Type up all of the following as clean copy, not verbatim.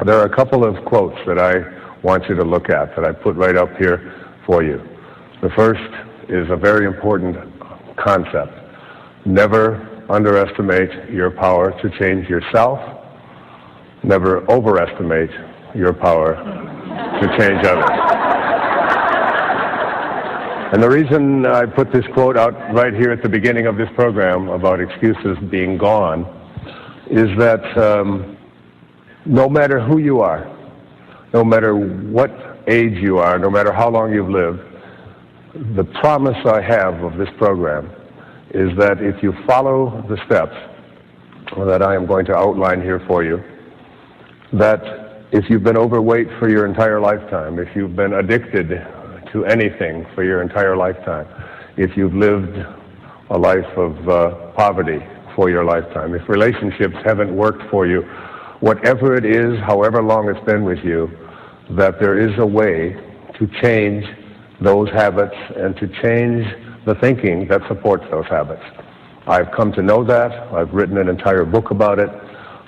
There are a couple of quotes that I want you to look at that I put right up here for you. The first is a very important concept. Never underestimate your power to change yourself. Never overestimate your power to change others. And the reason I put this quote out right here at the beginning of this program about excuses being gone is that no matter who you are, no matter what age you are, no matter how long you've lived, the promise I have of this program is that if you follow the steps that I am going to outline here for you, that if you've been overweight for your entire lifetime, if you've been addicted to anything for your entire lifetime, if you've lived a life of poverty for your lifetime, if relationships haven't worked for you, whatever it is, however long it's been with you, that there is a way to change those habits and to change the thinking that supports those habits. I've come to know that. I've written an entire book about it.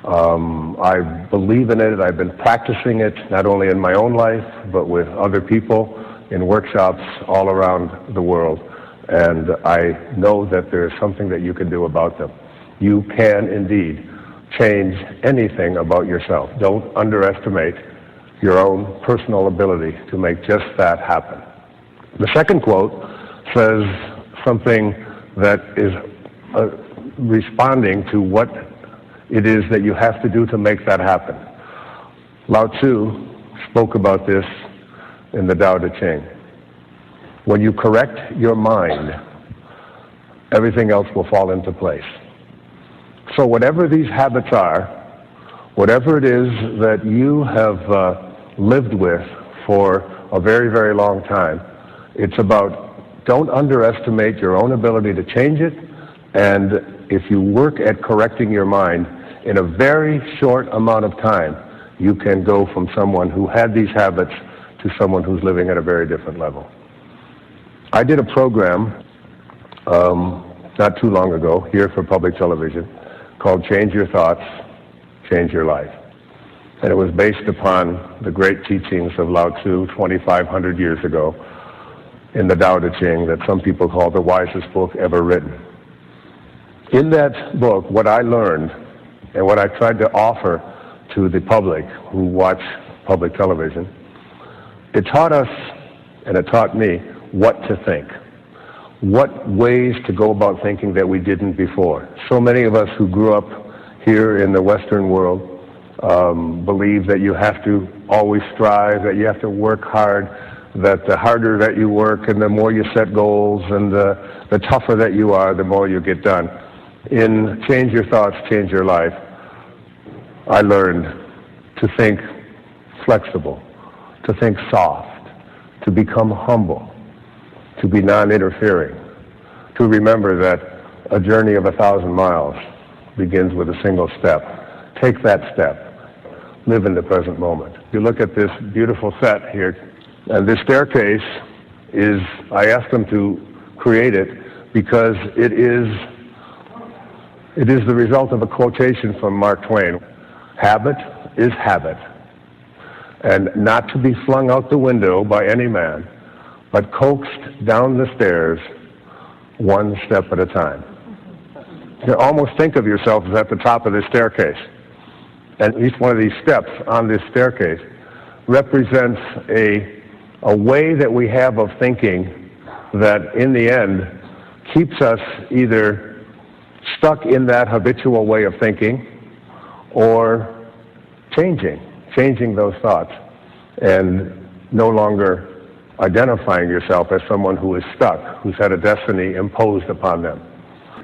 I believe in it. I've been practicing it not only in my own life, but with other people in workshops all around the world. And I know that there is something that you can do about them. You can indeed change anything about yourself. Don't underestimate your own personal ability to make just that happen. The second quote says something that is responding to what it is that you have to do to make that happen. Lao Tzu spoke about this in the Tao Te Ching. When you correct your mind, everything else will fall into place. So whatever these habits are, whatever it is that you have lived with for a very, very long time, it's about don't underestimate your own ability to change it, and if you work at correcting your mind in a very short amount of time, you can go from someone who had these habits to someone who's living at a very different level. I did a program not too long ago here for public television called Change Your Thoughts, Change Your Life. And it was based upon the great teachings of Lao Tzu 2,500 years ago in the Tao Te Ching that some people call the wisest book ever written. In that book, what I learned and what I tried to offer to the public who watch public television, it taught us, and it taught me, what to think. What ways to go about thinking that we didn't before. So many of us who grew up here in the Western world believe that you have to always strive, that you have to work hard, that the harder that you work and the more you set goals and the tougher that you are, the more you get done. In Change Your Thoughts, Change Your Life, I learned to think flexible, to think soft, to become humble, to be non-interfering, to remember that a journey of 1,000 miles begins with a single step. Take that step. Live in the present moment. You look at this beautiful set here, and this staircase is, I asked them to create it because it is the result of a quotation from Mark Twain. Habit is habit, and not to be flung out the window by any man, but coaxed down the stairs one step at a time. You almost think of yourself as at the top of this staircase. And each one of these steps on this staircase represents a way that we have of thinking that in the end keeps us either stuck in that habitual way of thinking or changing those thoughts and no longer identifying yourself as someone who is stuck, who's had a destiny imposed upon them.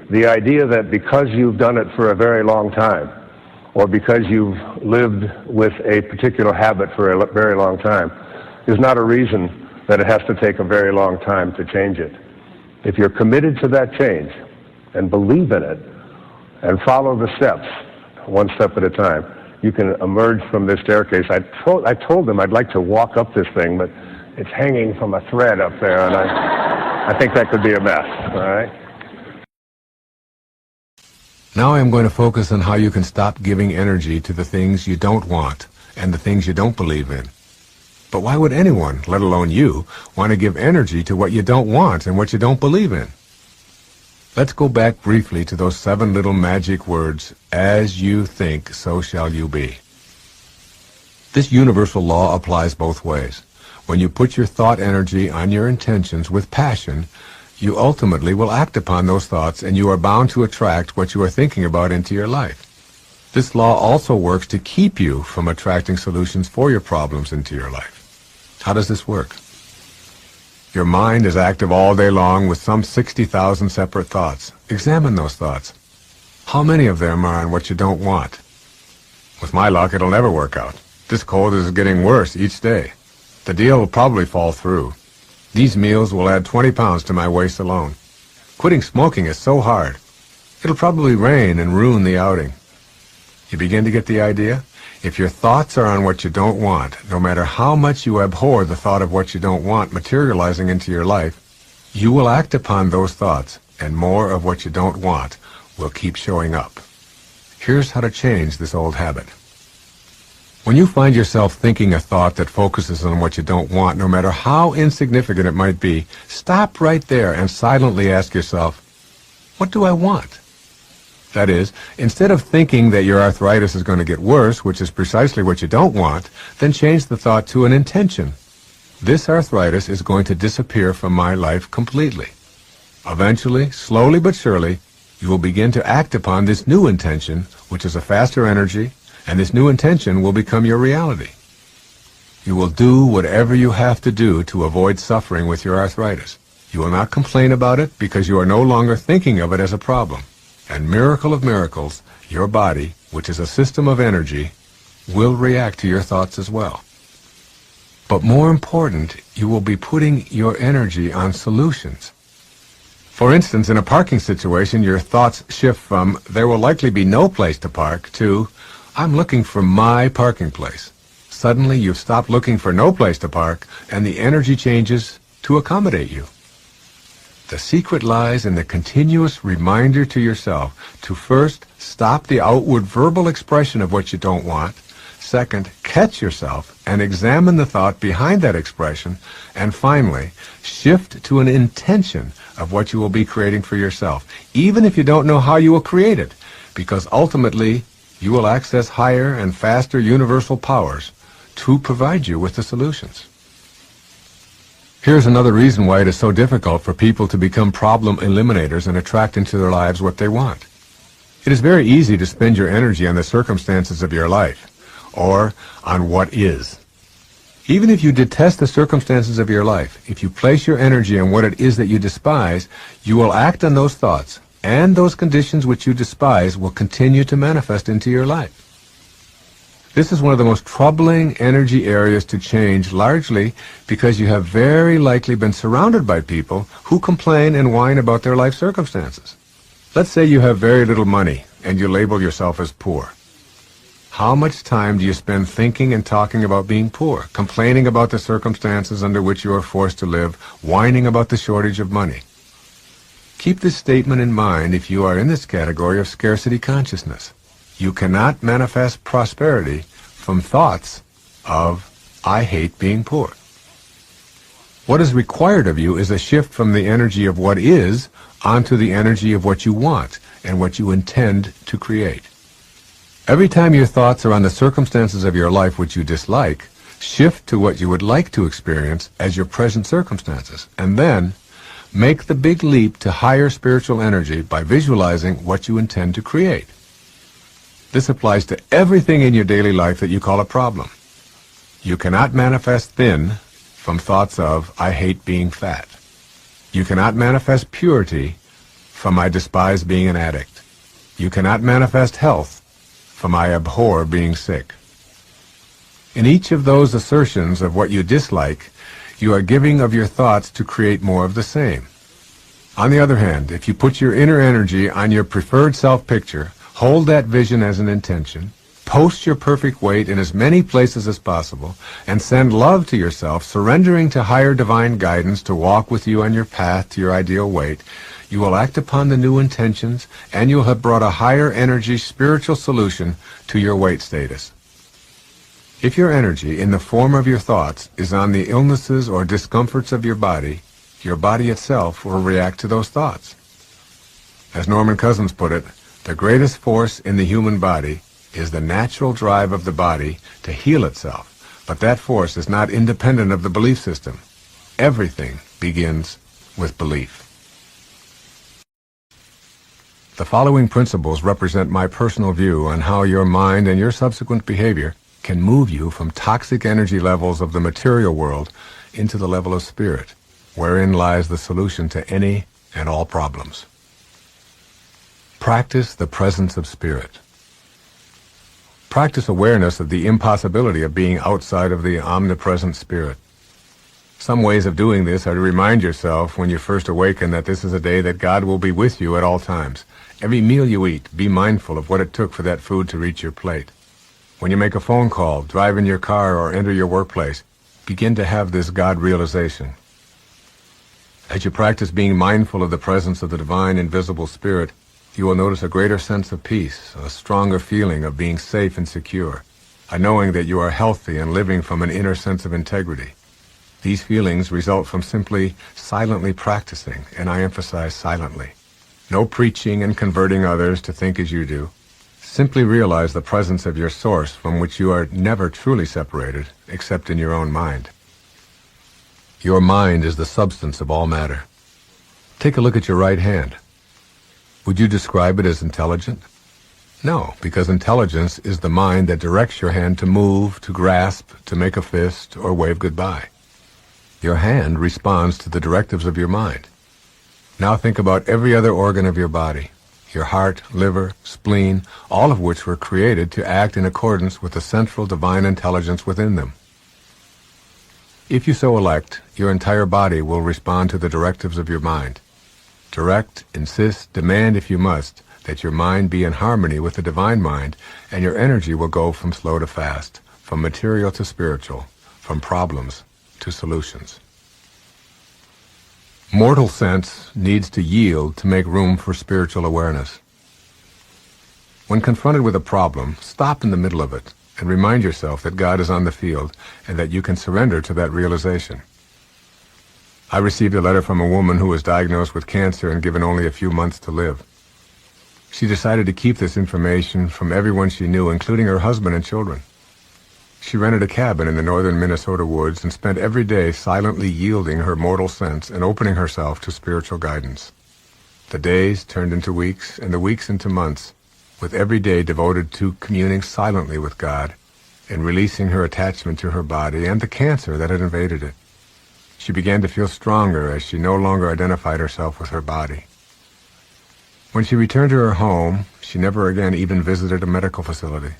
The idea that because you've done it for a very long time, or because you've lived with a particular habit for a very long time, is not a reason that it has to take a very long time to change it. If you're committed to that change and believe in it and follow the steps one step at a time, you can emerge from this staircase. I told them I'd like to walk up this thing, but it's hanging from a thread up there, and I think that could be a mess, all right? Now I am going to focus on how you can stop giving energy to the things you don't want and the things you don't believe in. But why would anyone, let alone you, want to give energy to what you don't want and what you don't believe in? Let's go back briefly to those 7 little magic words, as you think, so shall you be. This universal law applies both ways. When you put your thought energy on your intentions with passion, you ultimately will act upon those thoughts, and you are bound to attract what you are thinking about into your life. This law also works to keep you from attracting solutions for your problems into your life. How does this work? Your mind is active all day long with some 60,000 separate thoughts. Examine those thoughts. How many of them are on what you don't want? With my luck, it'll never work out. This cold is getting worse each day. The deal will probably fall through. These meals will add 20 pounds to my waist alone. Quitting smoking is so hard. It'll probably rain and ruin the outing. You begin to get the idea? If your thoughts are on what you don't want, no matter how much you abhor the thought of what you don't want materializing into your life, you will act upon those thoughts, and more of what you don't want will keep showing up. Here's how to change this old habit. When you find yourself thinking a thought that focuses on what you don't want, no matter how insignificant it might be, stop right there and silently ask yourself, what do I want? That is, instead of thinking that your arthritis is going to get worse, which is precisely what you don't want, then change the thought to an intention. This arthritis is going to disappear from my life completely. Eventually, slowly but surely, you will begin to act upon this new intention, which is a faster energy, and this new intention will become your reality. You will do whatever you have to do to avoid suffering with your arthritis. You will not complain about it because you are no longer thinking of it as a problem. And miracle of miracles, your body, which is a system of energy, will react to your thoughts as well. But more important, you will be putting your energy on solutions. For instance, in a parking situation, your thoughts shift from, there will likely be no place to park, to, I'm looking for my parking place. Suddenly, you've stopped looking for no place to park, and the energy changes to accommodate you. The secret lies in the continuous reminder to yourself to first stop the outward verbal expression of what you don't want, second, catch yourself and examine the thought behind that expression, and finally, shift to an intention of what you will be creating for yourself, even if you don't know how you will create it, because ultimately you will access higher and faster universal powers to provide you with the solutions. Here's another reason why it is so difficult for people to become problem eliminators and attract into their lives what they want. It is very easy to spend your energy on the circumstances of your life, or on what is. Even if you detest the circumstances of your life, if you place your energy on what it is that you despise, you will act on those thoughts, and those conditions which you despise will continue to manifest into your life. This is one of the most troubling energy areas to change, largely because you have very likely been surrounded by people who complain and whine about their life circumstances. Let's say you have very little money and you label yourself as poor. How much time do you spend thinking and talking about being poor, complaining about the circumstances under which you are forced to live, whining about the shortage of money? Keep this statement in mind if you are in this category of scarcity consciousness. You cannot manifest prosperity from thoughts of, I hate being poor. What is required of you is a shift from the energy of what is onto the energy of what you want and what you intend to create. Every time your thoughts are on the circumstances of your life which you dislike, shift to what you would like to experience as your present circumstances, and then make the big leap to higher spiritual energy by visualizing what you intend to create. This applies to everything in your daily life that you call a problem. You cannot manifest thin from thoughts of, I hate being fat. You cannot manifest purity from, I despise being an addict. You cannot manifest health from, I abhor being sick. In each of those assertions of what you dislike, you are giving of your thoughts to create more of the same. On the other hand, if you put your inner energy on your preferred self-picture, hold that vision as an intention, post your perfect weight in as many places as possible, and send love to yourself, surrendering to higher divine guidance to walk with you on your path to your ideal weight, You will act upon the new intentions, and you'll have brought a higher energy spiritual solution to your weight status. If your energy, in the form of your thoughts, is on the illnesses or discomforts of your body itself will react to those thoughts. As Norman Cousins put it, the greatest force in the human body is the natural drive of the body to heal itself, but that force is not independent of the belief system. Everything begins with belief. The following principles represent my personal view on how your mind and your subsequent behavior can move you from toxic energy levels of the material world into the level of spirit, wherein lies the solution to any and all problems. Practice the presence of spirit. Practice awareness of the impossibility of being outside of the omnipresent spirit. Some ways of doing this are to remind yourself when you first awaken that this is a day that God will be with you at all times. Every meal you eat, be mindful of what it took for that food to reach your plate. When you make a phone call, drive in your car, or enter your workplace, begin to have this God realization. As you practice being mindful of the presence of the divine invisible spirit, you will notice a greater sense of peace, a stronger feeling of being safe and secure, a knowing that you are healthy and living from an inner sense of integrity. These feelings result from simply silently practicing, and I emphasize silently. No preaching and converting others to think as you do. Simply realize the presence of your source from which you are never truly separated, except in your own mind. Your mind is the substance of all matter. Take a look at your right hand. Would you describe it as intelligent? No, because intelligence is the mind that directs your hand to move, to grasp, to make a fist, or wave goodbye. Your hand responds to the directives of your mind. Now think about every other organ of your body, your heart, liver, spleen, all of which were created to act in accordance with the central divine intelligence within them. If you so elect, your entire body will respond to the directives of your mind. Direct, insist, demand if you must, that your mind be in harmony with the divine mind, and your energy will go from slow to fast, from material to spiritual, from problems to solutions. Mortal sense needs to yield to make room for spiritual awareness. When confronted with a problem, stop in the middle of it and remind yourself that God is on the field and that you can surrender to that realization. I received a letter from a woman who was diagnosed with cancer and given only a few months to live. She decided to keep this information from everyone she knew, including her husband and children. She rented a cabin in the northern Minnesota woods and spent every day silently yielding her mortal sense and opening herself to spiritual guidance. The days turned into weeks and the weeks into months, with every day devoted to communing silently with God and releasing her attachment to her body and the cancer that had invaded it. She began to feel stronger as she no longer identified herself with her body. When she returned to her home, she never again even visited a medical facility.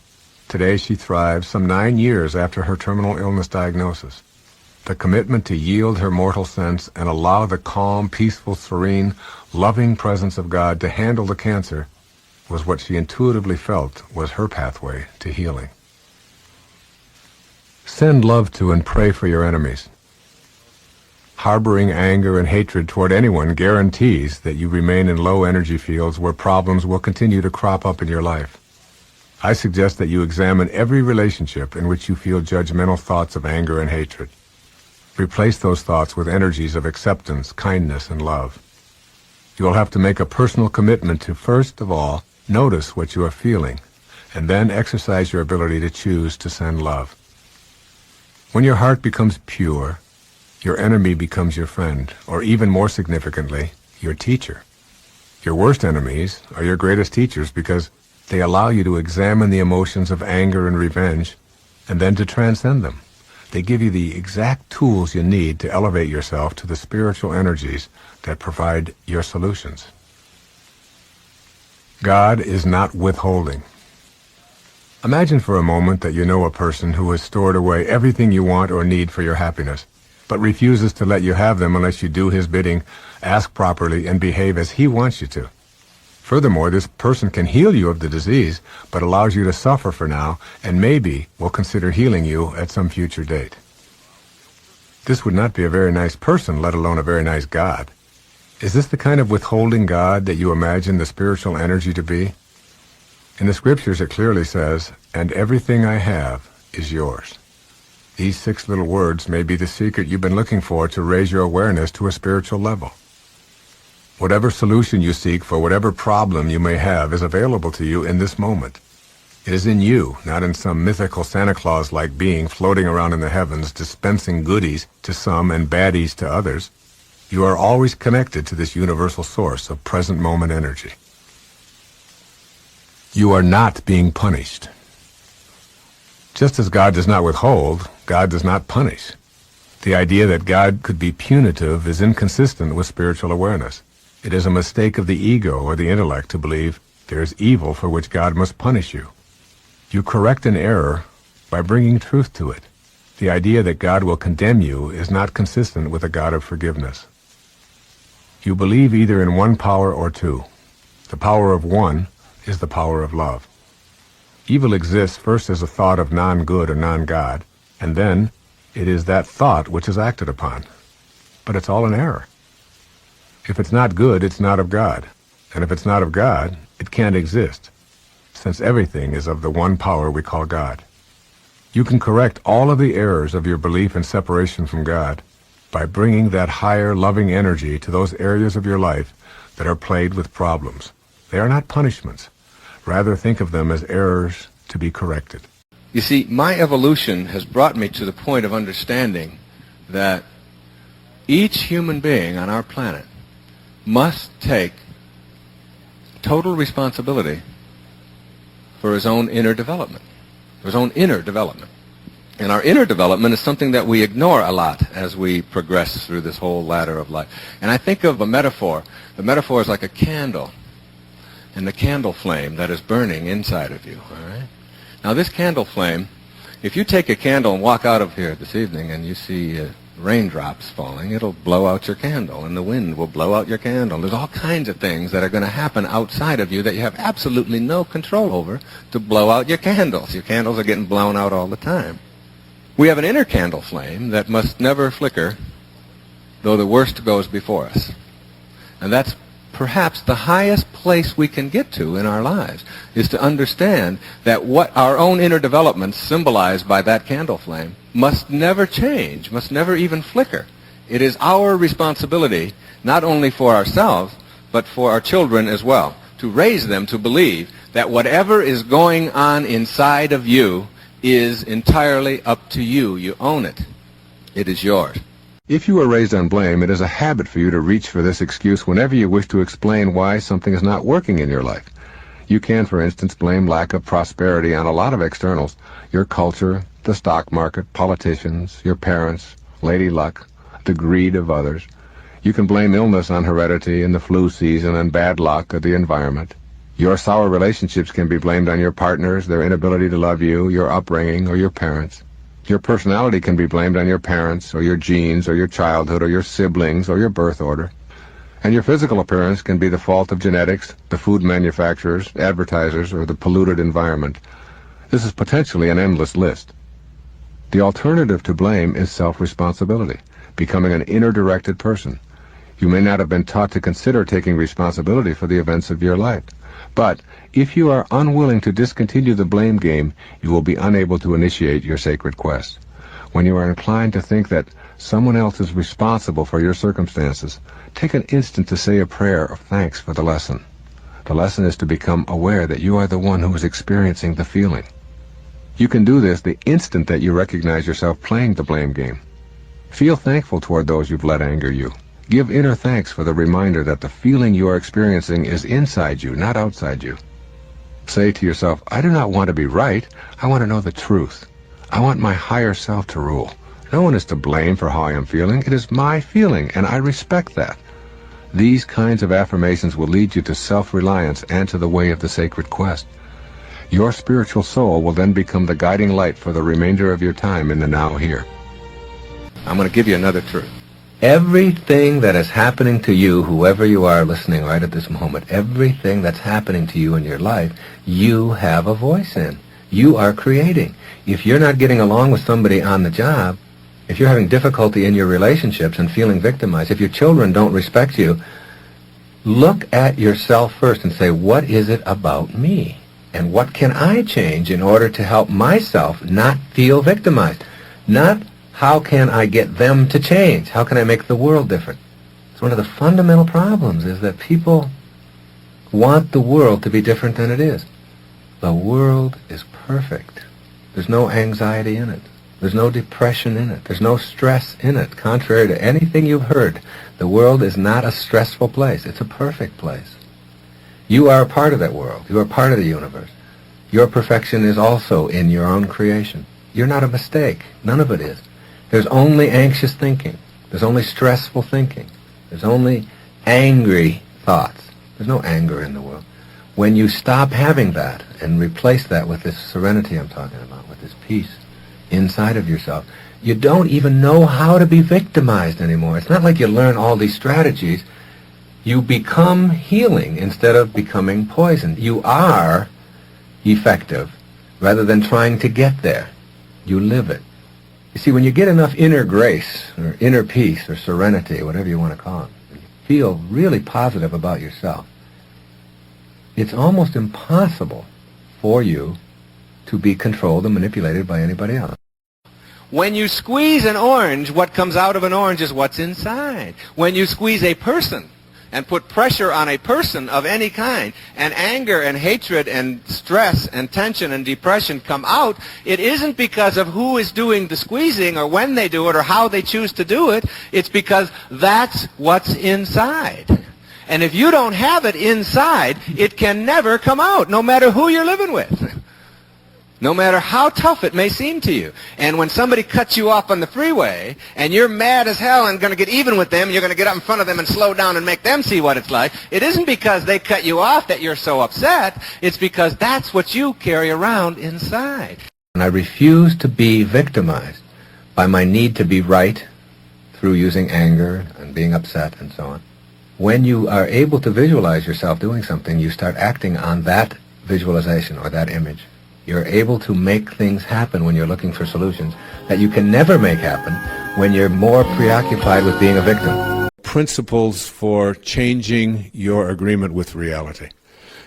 Today she thrives some 9 years after her terminal illness diagnosis. The commitment to yield her mortal sense and allow the calm, peaceful, serene, loving presence of God to handle the cancer was what she intuitively felt was her pathway to healing. Send love to and pray for your enemies. Harboring anger and hatred toward anyone guarantees that you remain in low energy fields where problems will continue to crop up in your life. I suggest that you examine every relationship in which you feel judgmental thoughts of anger and hatred. Replace those thoughts with energies of acceptance, kindness, and love. You will have to make a personal commitment to, first of all, notice what you are feeling, and then exercise your ability to choose to send love. When your heart becomes pure, your enemy becomes your friend, or even more significantly, your teacher. Your worst enemies are your greatest teachers because they allow you to examine the emotions of anger and revenge, and then to transcend them. They give you the exact tools you need to elevate yourself to the spiritual energies that provide your solutions. God is not withholding. Imagine for a moment that you know a person who has stored away everything you want or need for your happiness, but refuses to let you have them unless you do his bidding, ask properly, and behave as he wants you to. Furthermore, this person can heal you of the disease, but allows you to suffer for now, and maybe will consider healing you at some future date. This would not be a very nice person, let alone a very nice God. Is this the kind of withholding God that you imagine the spiritual energy to be? In the scriptures it clearly says, "And everything I have is yours." These 6 little words may be the secret you've been looking for to raise your awareness to a spiritual level. Whatever solution you seek for whatever problem you may have is available to you in this moment. It is in you, not in some mythical Santa Claus-like being floating around in the heavens, dispensing goodies to some and baddies to others. You are always connected to this universal source of present moment energy. You are not being punished. Just as God does not withhold, God does not punish. The idea that God could be punitive is inconsistent with spiritual awareness. It is a mistake of the ego or the intellect to believe there is evil for which God must punish you. You correct an error by bringing truth to it. The idea that God will condemn you is not consistent with a God of forgiveness. You believe either in one power or two. The power of one is the power of love. Evil exists first as a thought of non-good or non-God, and then it is that thought which is acted upon. But it's all an error. If it's not good, it's not of God. And if it's not of God, it can't exist, since everything is of the one power we call God. You can correct all of the errors of your belief in separation from God by bringing that higher, loving energy to those areas of your life that are plagued with problems. They are not punishments. Rather, think of them as errors to be corrected. You see, my evolution has brought me to the point of understanding that each human being on our planet must take total responsibility for his own inner development, for his own inner development. And our inner development is something that we ignore a lot as we progress through this whole ladder of life. And I think of a metaphor. The metaphor is like a candle, and the candle flame that is burning inside of you, all right? Now this candle flame, if you take a candle and walk out of here this evening and you see raindrops falling, it'll blow out your candle, and the wind will blow out your candle. There's all kinds of things that are going to happen outside of you that you have absolutely no control over to blow out your candles. Your candles are getting blown out all the time. We have an inner candle flame that must never flicker, though the worst goes before us. And that's perhaps the highest place we can get to in our lives, is to understand that what our own inner development, symbolized by that candle flame, must never change, must never even flicker. It is our responsibility, not only for ourselves, but for our children as well, to raise them to believe that whatever is going on inside of you is entirely up to you. You own it. It is yours. If you were raised on blame, it is a habit for you to reach for this excuse whenever you wish to explain why something is not working in your life. You can, for instance, blame lack of prosperity on a lot of externals: your culture, the stock market, politicians, your parents, lady luck, the greed of others. You can blame illness on heredity and the flu season and bad luck or the environment. Your sour relationships can be blamed on your partners, their inability to love you, your upbringing, or your parents. Your personality can be blamed on your parents, or your genes, or your childhood, or your siblings, or your birth order. And your physical appearance can be the fault of genetics, the food manufacturers, advertisers, or the polluted environment. This is potentially an endless list. The alternative to blame is self-responsibility, becoming an inner-directed person. You may not have been taught to consider taking responsibility for the events of your life. But if you are unwilling to discontinue the blame game, you will be unable to initiate your sacred quest. When you are inclined to think that someone else is responsible for your circumstances, take an instant to say a prayer of thanks for the lesson. The lesson is to become aware that you are the one who is experiencing the feeling. You can do this the instant that you recognize yourself playing the blame game. Feel thankful toward those you've let anger you. Give inner thanks for the reminder that the feeling you are experiencing is inside you, not outside you. Say to yourself, I do not want to be right. I want to know the truth. I want my higher self to rule. No one is to blame for how I am feeling. It is my feeling, and I respect that. These kinds of affirmations will lead you to self-reliance and to the way of the sacred quest. Your spiritual soul will then become the guiding light for the remainder of your time in the now here. I'm going to give you another truth. Everything that is happening to you, whoever you are listening right at this moment, everything that's happening to you in your life, you have a voice in. You are creating. If you're not getting along with somebody on the job, if you're having difficulty in your relationships and feeling victimized, if your children don't respect you, look at yourself first and say, what is it about me? And what can I change in order to help myself not feel victimized? Not how can I get them to change? How can I make the world different? It's one of the fundamental problems is that people want the world to be different than it is. The world is perfect. There's no anxiety in it. There's no depression in it. There's no stress in it. Contrary to anything you've heard, the world is not a stressful place. It's a perfect place. You are a part of that world. You are part of the universe. Your perfection is also in your own creation. You're not a mistake. None of it is. There's only anxious thinking. There's only stressful thinking. There's only angry thoughts. There's no anger in the world. When you stop having that and replace that with this serenity I'm talking about, with this peace inside of yourself, you don't even know how to be victimized anymore. It's not like you learn all these strategies. You become healing instead of becoming poisoned. You are effective rather than trying to get there. You live it. You see, when you get enough inner grace or inner peace or serenity, whatever you want to call it, when you feel really positive about yourself, it's almost impossible for you to be controlled and manipulated by anybody else. When you squeeze an orange, what comes out of an orange is what's inside. When you squeeze a person and put pressure on a person of any kind, and anger and hatred and stress and tension and depression come out, it isn't because of who is doing the squeezing or when they do it or how they choose to do it. It's because that's what's inside. And if you don't have it inside, it can never come out, no matter who you're living with. No matter how tough it may seem to you. And when somebody cuts you off on the freeway, and you're mad as hell and going to get even with them, and you're going to get up in front of them and slow down and make them see what it's like, it isn't because they cut you off that you're so upset. It's because that's what you carry around inside. And I refuse to be victimized by my need to be right through using anger and being upset and so on. When you are able to visualize yourself doing something, you start acting on that visualization or that image. You're able to make things happen when you're looking for solutions that you can never make happen when you're more preoccupied with being a victim. Principles for changing your agreement with reality.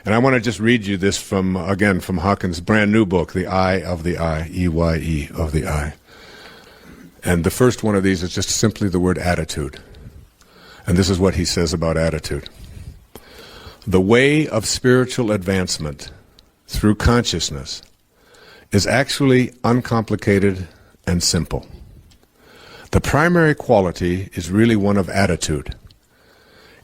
And I want to just read you this from Hawkins' brand new book, The Eye of the Eye, E-Y-E of the Eye. And the first one of these is just simply the word attitude. And this is what he says about attitude. The way of spiritual advancement through consciousness is actually uncomplicated and simple. The primary quality is really one of attitude,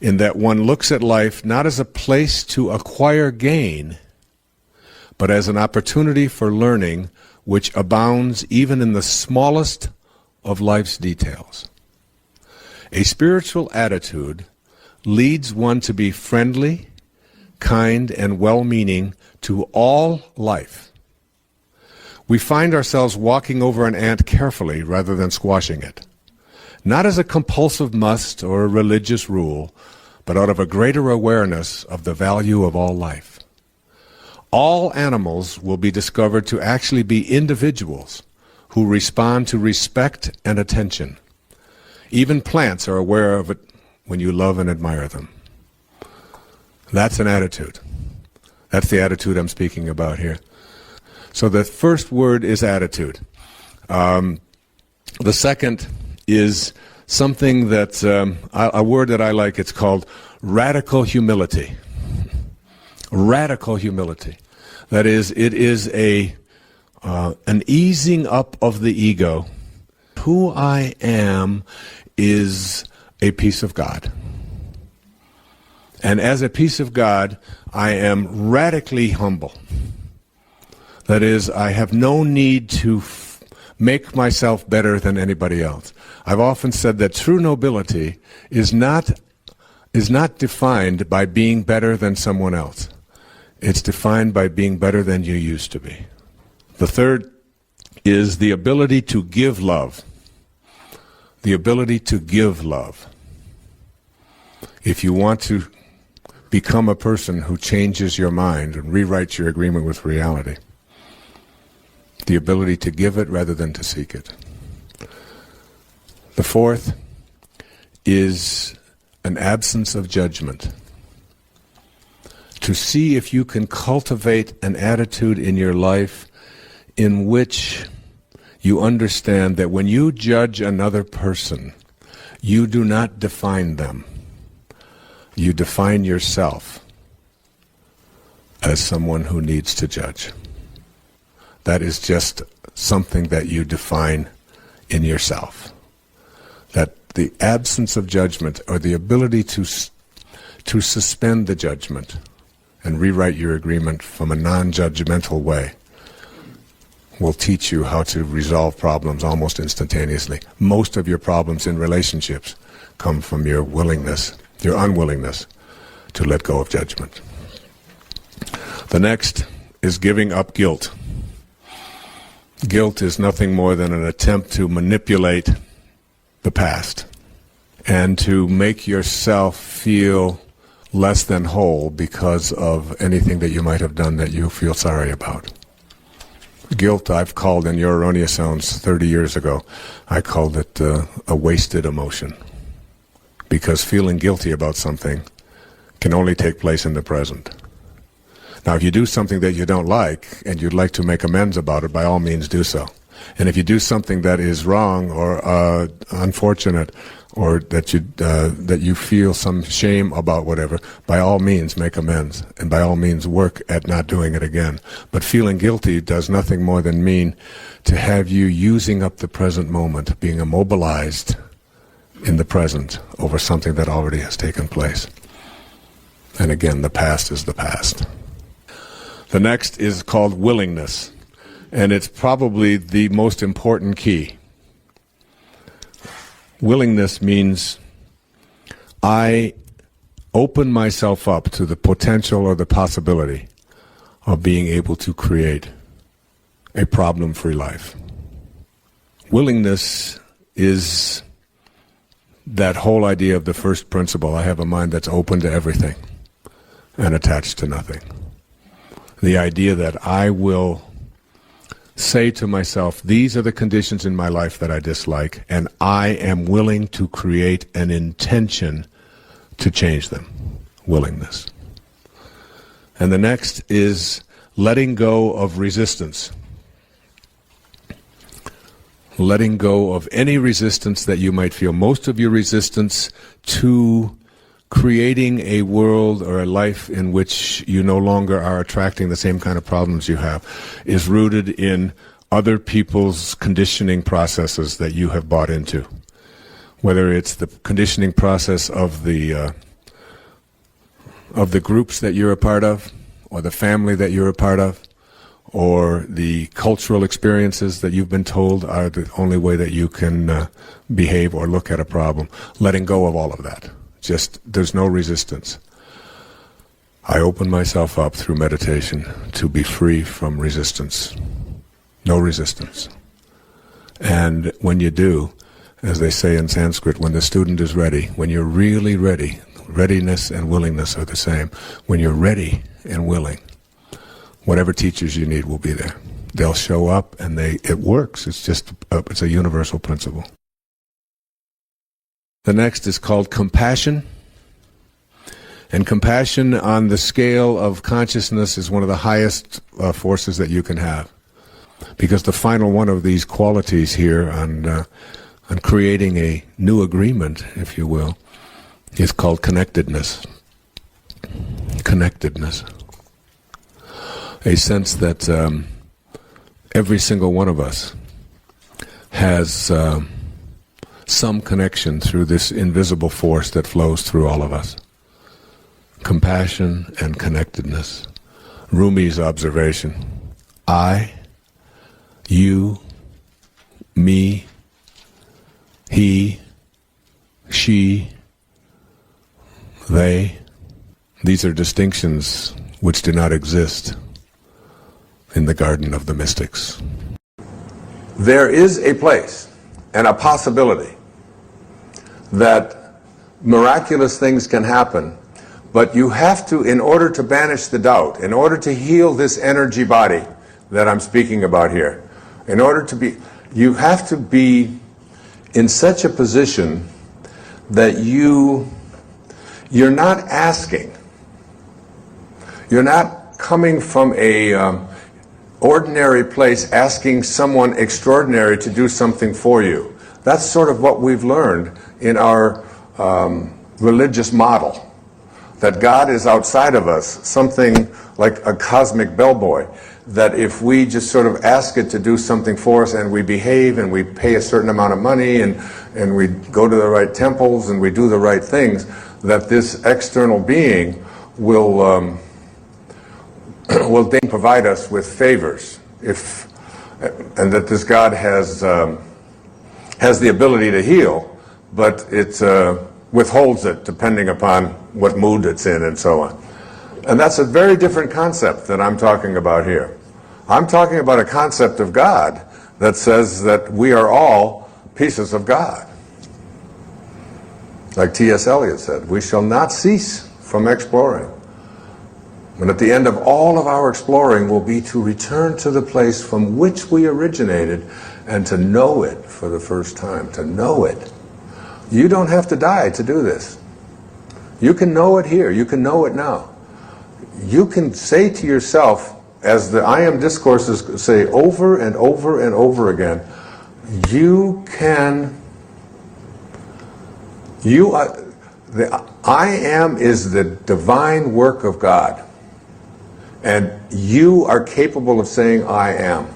in that one looks at life not as a place to acquire gain, but as an opportunity for learning which abounds even in the smallest of life's details. A spiritual attitude leads one to be friendly, kind, and well-meaning to all life. We find ourselves walking over an ant carefully rather than squashing it, not as a compulsive must or a religious rule, but out of a greater awareness of the value of all life. All animals will be discovered to actually be individuals who respond to respect and attention. Even plants are aware of it when you love and admire them. That's an attitude. That's the attitude I'm speaking about here. So the first word is attitude. The second is something that's a word that I like. It's called radical humility. Radical humility. That is, it is an easing up of the ego. Who I am is a piece of God. And as a piece of God, I am radically humble. That is, I have no need to make myself better than anybody else. I've often said that true nobility is not defined by being better than someone else. It's defined by being better than you used to be. The third is the ability to give love. The ability to give love. If you want to become a person who changes your mind and rewrites your agreement with reality, the ability to give it rather than to seek it. The fourth is an absence of judgment. to see if you can cultivate an attitude in your life in which you understand that when you judge another person, you do not define them. You define yourself as someone who needs to judge. That is just something that you define in yourself. That the absence of judgment, or the ability to suspend the judgment and rewrite your agreement from a non-judgmental way, will teach you how to resolve problems almost instantaneously. Most of your problems in relationships come from your willingness, your unwillingness to let go of judgment. The next is giving up guilt. Guilt is nothing more than an attempt to manipulate the past and to make yourself feel less than whole because of anything that you might have done that you feel sorry about. Guilt I've called in Your Erroneous Sounds 30 years ago, I called it a wasted emotion. Because feeling guilty about something can only take place in the present. Now, if you do something that you don't like and you'd like to make amends about it, by all means do so. And if you do something that is wrong or unfortunate, or that you feel some shame about whatever, by all means make amends, and by all means work at not doing it again. But feeling guilty does nothing more than mean to have you using up the present moment, being immobilized in the present over something that already has taken place. And again, the past is the past. The next is called willingness, and it's probably the most important key. Willingness means I open myself up to the potential or the possibility of being able to create a problem-free life. Willingness is that whole idea of the first principle. I have a mind that's open to everything and attached to nothing. The idea that I will say to myself, these are the conditions in my life that I dislike, and I am willing to create an intention to change them. Willingness. And the next is letting go of resistance. Letting go of any resistance that you might feel. Most of your resistance to creating a world or a life in which you no longer are attracting the same kind of problems you have is rooted in other people's conditioning processes that you have bought into. Whether it's the conditioning process of the groups that you're a part of, or the family that you're a part of, or the cultural experiences that you've been told are the only way that you can behave or look at a problem. Letting go of all of that. Just, there's no resistance. I open myself up through meditation to be free from resistance. No resistance. And when you do, as they say in Sanskrit, when the student is ready, when you're really ready, readiness and willingness are the same. When you're ready and willing, whatever teachers you need will be there. They'll show up, and it works. It's just it's a universal principle. The next is called compassion. And compassion on the scale of consciousness is one of the highest forces that you can have. Because the final one of these qualities here on creating a new agreement, if you will, is called connectedness. Connectedness. A sense that every single one of us has some connection through this invisible force that flows through all of us. Compassion and connectedness. Rumi's observation. I, you, me, he, she, they. These are distinctions which do not exist in the garden of the mystics. There is a place and a possibility that miraculous things can happen, but you have to, in order to banish the doubt, in order to heal this energy body that I'm speaking about here, you have to be in such a position that you're not asking. You're not coming from a ordinary place asking someone extraordinary to do something for you. That's sort of what we've learned in our religious model. That God is outside of us, something like a cosmic bellboy. That if we just sort of ask it to do something for us and we behave and we pay a certain amount of money and we go to the right temples and we do the right things, that this external being will then provide us with favors, and that this God has the ability to heal, but it withholds it depending upon what mood it's in and so on. And that's a very different concept that I'm talking about here. I'm talking about a concept of God that says that we are all pieces of God. Like T.S. Eliot said, we shall not cease from exploring. And at the end of all of our exploring will be to return to the place from which we originated and to know it for the first time, to know it. You don't have to die to do this. You can know it here. You can know it now. You can say to yourself, as the I Am discourses say over and over and over again, the I Am is the divine work of God. And you are capable of saying I am.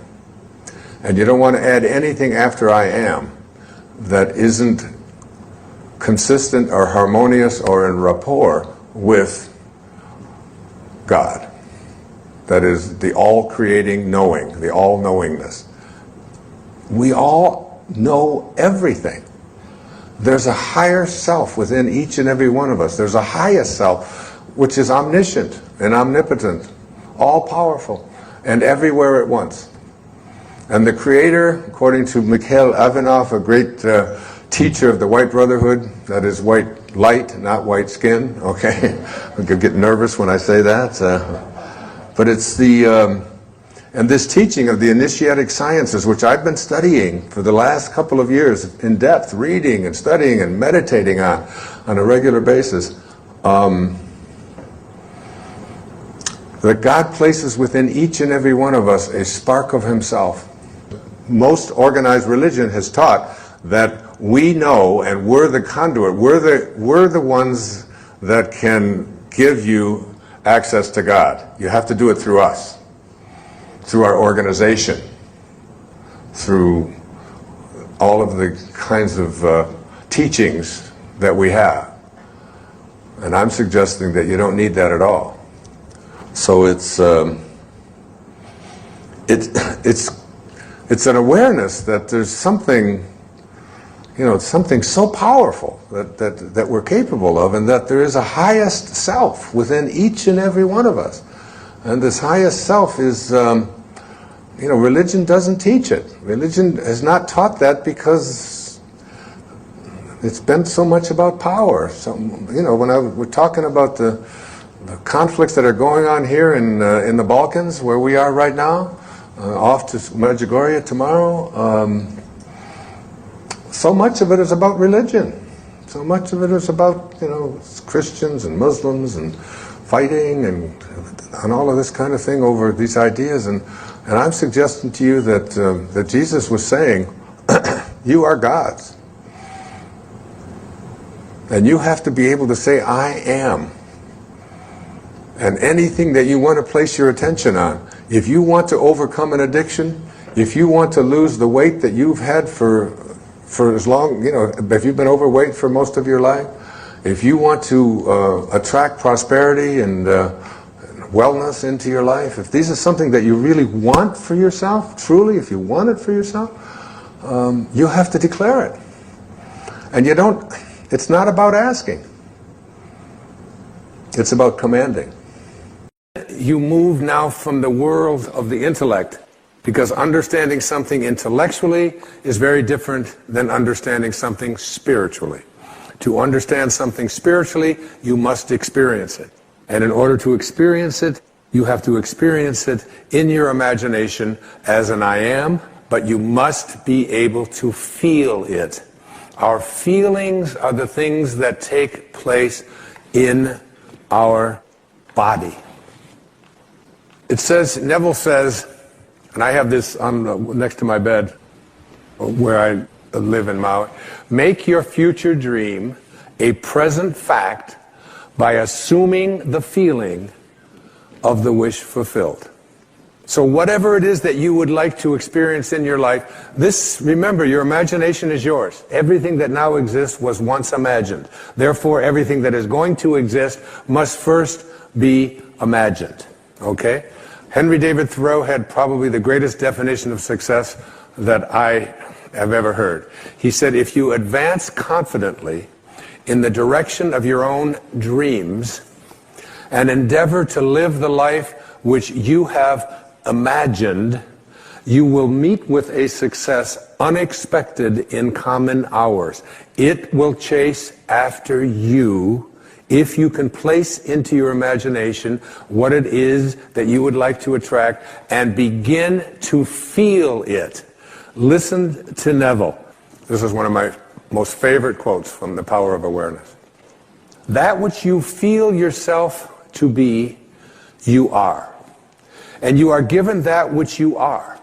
And you don't want to add anything after I am that isn't consistent or harmonious or in rapport with God. That is the all-creating knowing, the all-knowingness. We all know everything. There's a higher self within each and every one of us. There's a highest self which is omniscient and omnipotent, all-powerful, and everywhere at once. And the Creator, according to Mikhail Ivanov, a great teacher of the White Brotherhood, that is white light, not white skin, okay? I could get nervous when I say that. But it's and this teaching of the initiatic sciences, which I've been studying for the last couple of years in depth, reading and studying and meditating on a regular basis, that God places within each and every one of us a spark of Himself. Most organized religion has taught that we know and we're the conduit, we're the ones that can give you access to God. You have to do it through us, through our organization, through all of the kinds of teachings that we have. And I'm suggesting that you don't need that at all. So it's an awareness that there's something, something so powerful that we're capable of, and that there is a highest self within each and every one of us. And this highest self is, religion doesn't teach it. Religion has not taught that because it's been so much about power. So, when we're talking about the conflicts that are going on here in the Balkans, where we are right now, off to Medjugorje tomorrow, so much of it is about religion. So much of it is about, Christians and Muslims and fighting and all of this kind of thing over these ideas. And I'm suggesting to you that Jesus was saying, you are God's. And you have to be able to say, I am. And anything that you want to place your attention on, if you want to overcome an addiction, if you want to lose the weight that you've had for as long, if you've been overweight for most of your life, if you want to attract prosperity and wellness into your life, if this is something that you really want for yourself, truly, if you want it for yourself, you have to declare it. And it's not about asking. It's about commanding. You move now from the world of the intellect, because understanding something intellectually is very different than understanding something spiritually. To understand something spiritually, you must experience it. And in order to experience it, you have to experience it in your imagination as an I am, but you must be able to feel it. Our feelings are the things that take place in our body. It says, Neville says, and I have this on next to my bed where I live in Maui, make your future dream a present fact by assuming the feeling of the wish fulfilled. So whatever it is that you would like to experience in your life, remember, your imagination is yours. Everything that now exists was once imagined. Therefore, everything that is going to exist must first be imagined. Okay? Henry David Thoreau had probably the greatest definition of success that I have ever heard. He said, if you advance confidently in the direction of your own dreams and endeavor to live the life which you have imagined, you will meet with a success unexpected in common hours. It will chase after you if you can place into your imagination what it is that you would like to attract and begin to feel it. Listen to Neville. This is one of my most favorite quotes from The Power of Awareness. That which you feel yourself to be, you are. And you are given that which you are.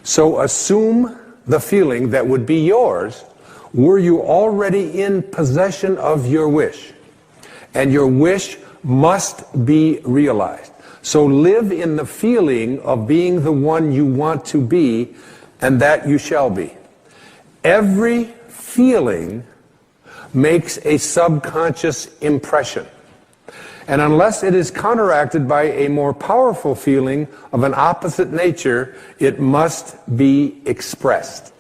So assume the feeling that would be yours were you already in possession of your wish. And your wish must be realized. So live in the feeling of being the one you want to be, and that you shall be. Every feeling makes a subconscious impression. And unless it is counteracted by a more powerful feeling of an opposite nature, it must be expressed.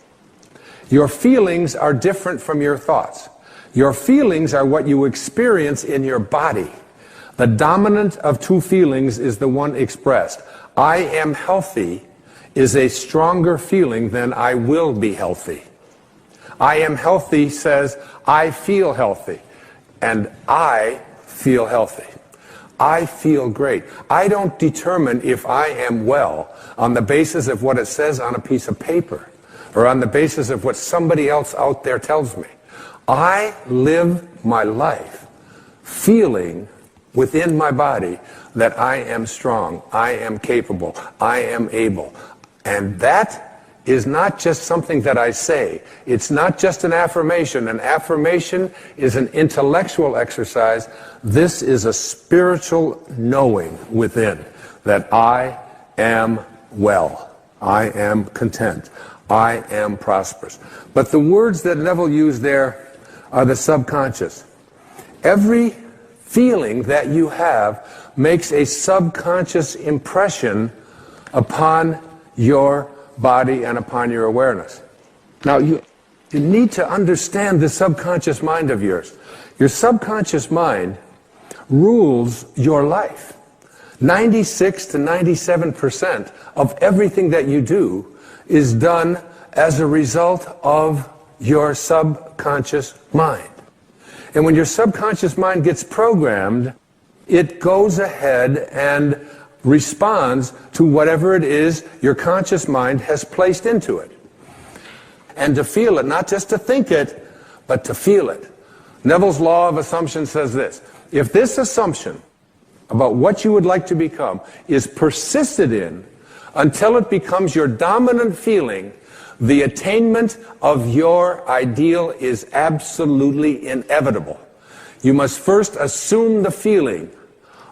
Your feelings are different from your thoughts. Your feelings are what you experience in your body. The dominant of two feelings is the one expressed. I am healthy is a stronger feeling than I will be healthy. I am healthy says I feel healthy, and I feel healthy. I feel great. I don't determine if I am well on the basis of what it says on a piece of paper or on the basis of what somebody else out there tells me. I live my life feeling within my body that I am strong, I am capable, I am able. And that is not just something that I say. It's not just an affirmation. An affirmation is an intellectual exercise. This is a spiritual knowing within that I am well, I am content, I am prosperous. But the words that Neville used there are the subconscious. Every feeling that you have makes a subconscious impression upon your body and upon your awareness. Now, you need to understand the subconscious mind of yours. Your subconscious mind rules your life. 96 to 97% of everything that you do is done as a result of your subconscious mind. And when your subconscious mind gets programmed, it goes ahead and responds to whatever it is your conscious mind has placed into it. And to feel it, not just to think it, but to feel it. Neville's law of assumption says this: if this assumption about what you would like to become is persisted in until it becomes your dominant feeling, the attainment of your ideal is absolutely inevitable. You must first assume the feeling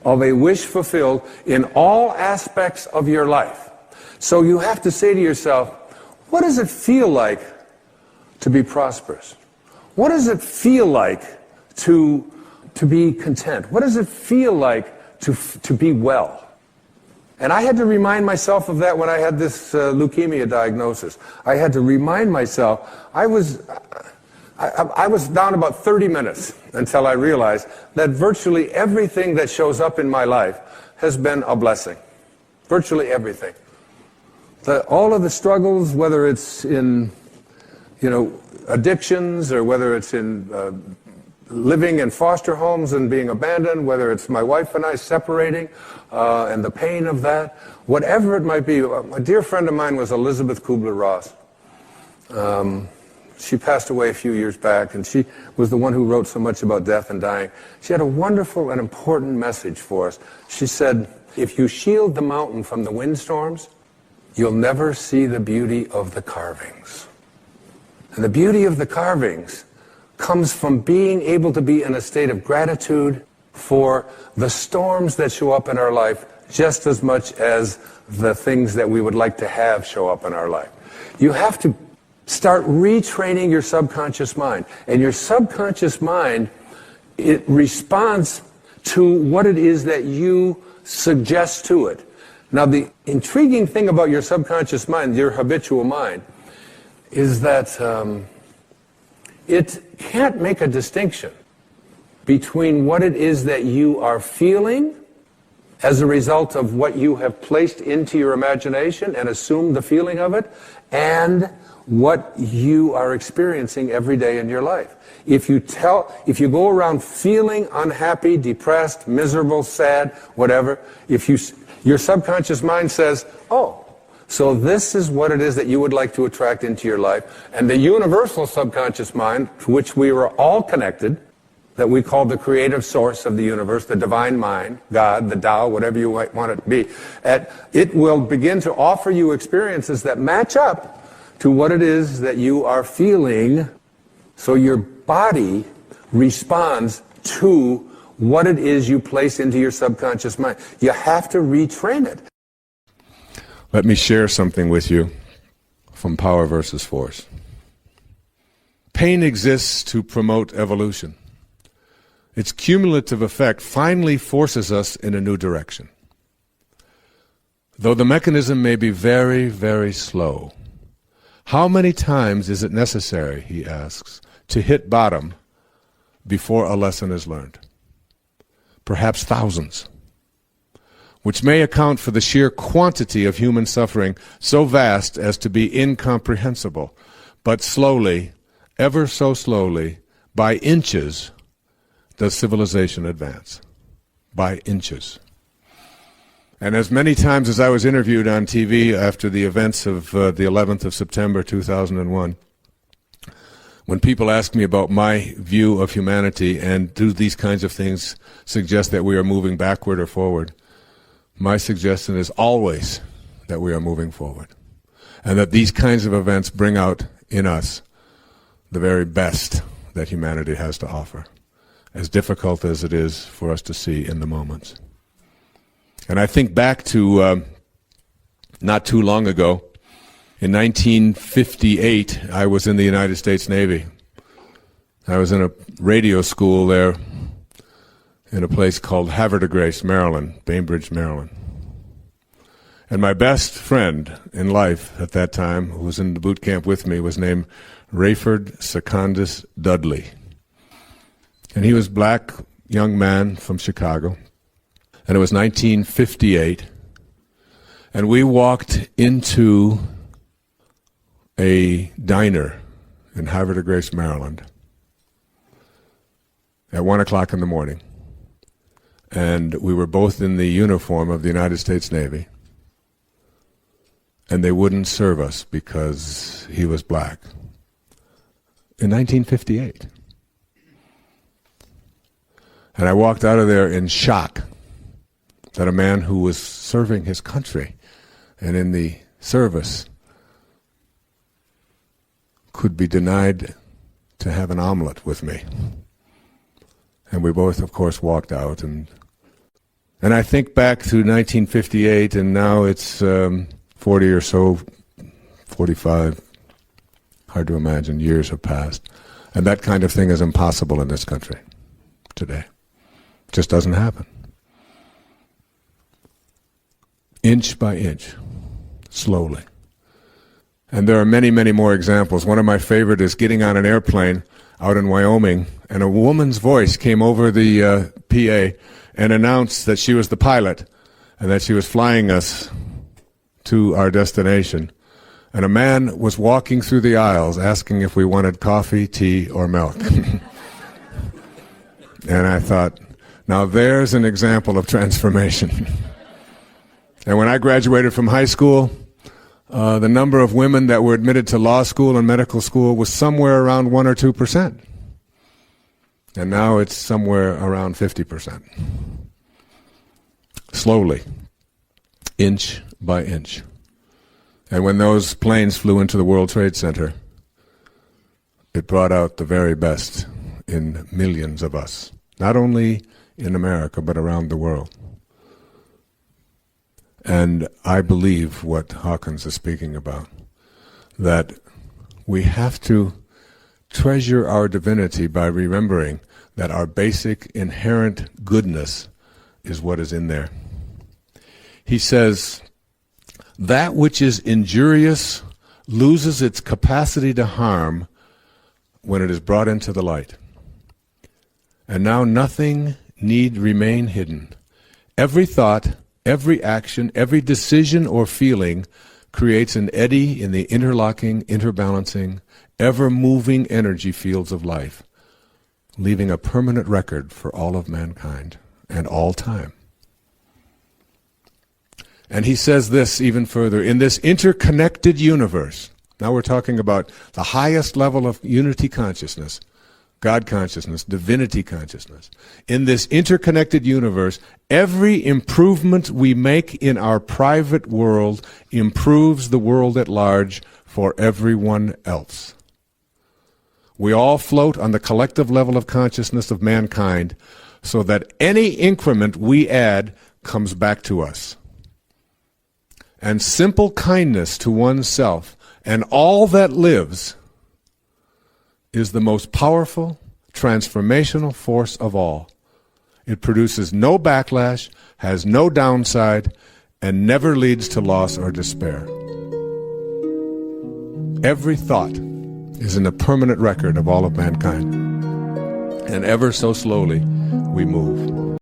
of a wish fulfilled in all aspects of your life. So you have to say to yourself, what does it feel like to be prosperous? What does it feel like to be content? What does it feel like to be well? And I had to remind myself of that when I had this leukemia diagnosis. I had to remind myself, I was down about 30 minutes until I realized that virtually everything that shows up in my life has been a blessing. Virtually everything. All of the struggles, whether it's in, addictions, or whether it's in living in foster homes and being abandoned, whether it's my wife and I separating and the pain of that, whatever it might be. A dear friend of mine was Elizabeth Kubler-Ross. She passed away a few years back, and she was the one who wrote so much about death and dying. She had a wonderful and important message for us. She said, If you shield the mountain from the windstorms, you'll never see the beauty of the carvings. And the beauty of the carvings comes from being able to be in a state of gratitude for the storms that show up in our life just as much as the things that we would like to have show up in our life. You have to start retraining your subconscious mind. And your subconscious mind, it responds to what it is that you suggest to it. Now, the intriguing thing about your subconscious mind, your habitual mind, is that it can't make a distinction between what it is that you are feeling as a result of what you have placed into your imagination and assumed the feeling of it, and what you are experiencing every day in your life. If you go around feeling unhappy, depressed, miserable, sad, whatever, your subconscious mind says, oh, so this is what it is that you would like to attract into your life. And the universal subconscious mind, to which we were all connected, that we call the creative source of the universe, the divine mind, God, the Tao, whatever you might want it to be, it will begin to offer you experiences that match up to what it is that you are feeling, so your body responds to what it is you place into your subconscious mind. You have to retrain it. Let me share something with you from Power versus Force. Pain exists to promote evolution. Its cumulative effect finally forces us in a new direction. Though the mechanism may be very, very slow, how many times is it necessary, he asks, to hit bottom before a lesson is learned? Perhaps thousands, which may account for the sheer quantity of human suffering so vast as to be incomprehensible. But slowly, ever so slowly, by inches, does civilization advance. By inches. And as many times as I was interviewed on TV after the events of the 11th of September 2001, when people ask me about my view of humanity and do these kinds of things suggest that we are moving backward or forward, my suggestion is always that we are moving forward. And that these kinds of events bring out in us the very best that humanity has to offer, as difficult as it is for us to see in the moments. And I think back to not too long ago, in 1958, I was in the United States Navy. I was in a radio school there in a place called Havre de Grace, Maryland, Bainbridge, Maryland. And my best friend in life at that time, who was in the boot camp with me, was named Rayford Secundus Dudley. And he was a black young man from Chicago. And it was 1958. And we walked into a diner in Havre de Grace, Maryland at 1 o'clock in the morning. And we were both in the uniform of the United States Navy. And they wouldn't serve us because he was black. In 1958. And I walked out of there in shock that a man who was serving his country and in the service could be denied to have an omelet with me. And we both, of course, walked out. And I think back to 1958, and now it's 40 or so, 45, hard to imagine, years have passed. And that kind of thing is impossible in this country today. It just doesn't happen. Inch by inch, slowly. And there are many, many more examples. One of my favorite is getting on an airplane out in Wyoming, and a woman's voice came over the PA and announced that she was the pilot and that she was flying us to our destination. And a man was walking through the aisles asking if we wanted coffee, tea, or milk. And I thought, now there's an example of transformation. And when I graduated from high school, the number of women that were admitted to law school and medical school was somewhere around 1 or 2%. And now it's somewhere around 50%. Slowly, inch by inch. And when those planes flew into the World Trade Center, it brought out the very best in millions of us, not only in America, but around the world. And I believe what Hawkins is speaking about, that we have to treasure our divinity by remembering that our basic inherent goodness is what is in there. He says, that which is injurious loses its capacity to harm when it is brought into the light. And now nothing need remain hidden. Every thought, every action, every decision or feeling creates an eddy in the interlocking, interbalancing, ever-moving energy fields of life, leaving a permanent record for all of mankind and all time. And he says this even further, in this interconnected universe, now we're talking about the highest level of unity consciousness, God consciousness, divinity consciousness. In this interconnected universe, every improvement we make in our private world improves the world at large for everyone else. We all float on the collective level of consciousness of mankind so that any increment we add comes back to us. And simple kindness to oneself and all that lives is the most powerful, transformational force of all. It produces no backlash, has no downside, and never leads to loss or despair. Every thought is in a permanent record of all of mankind. And ever so slowly, we move.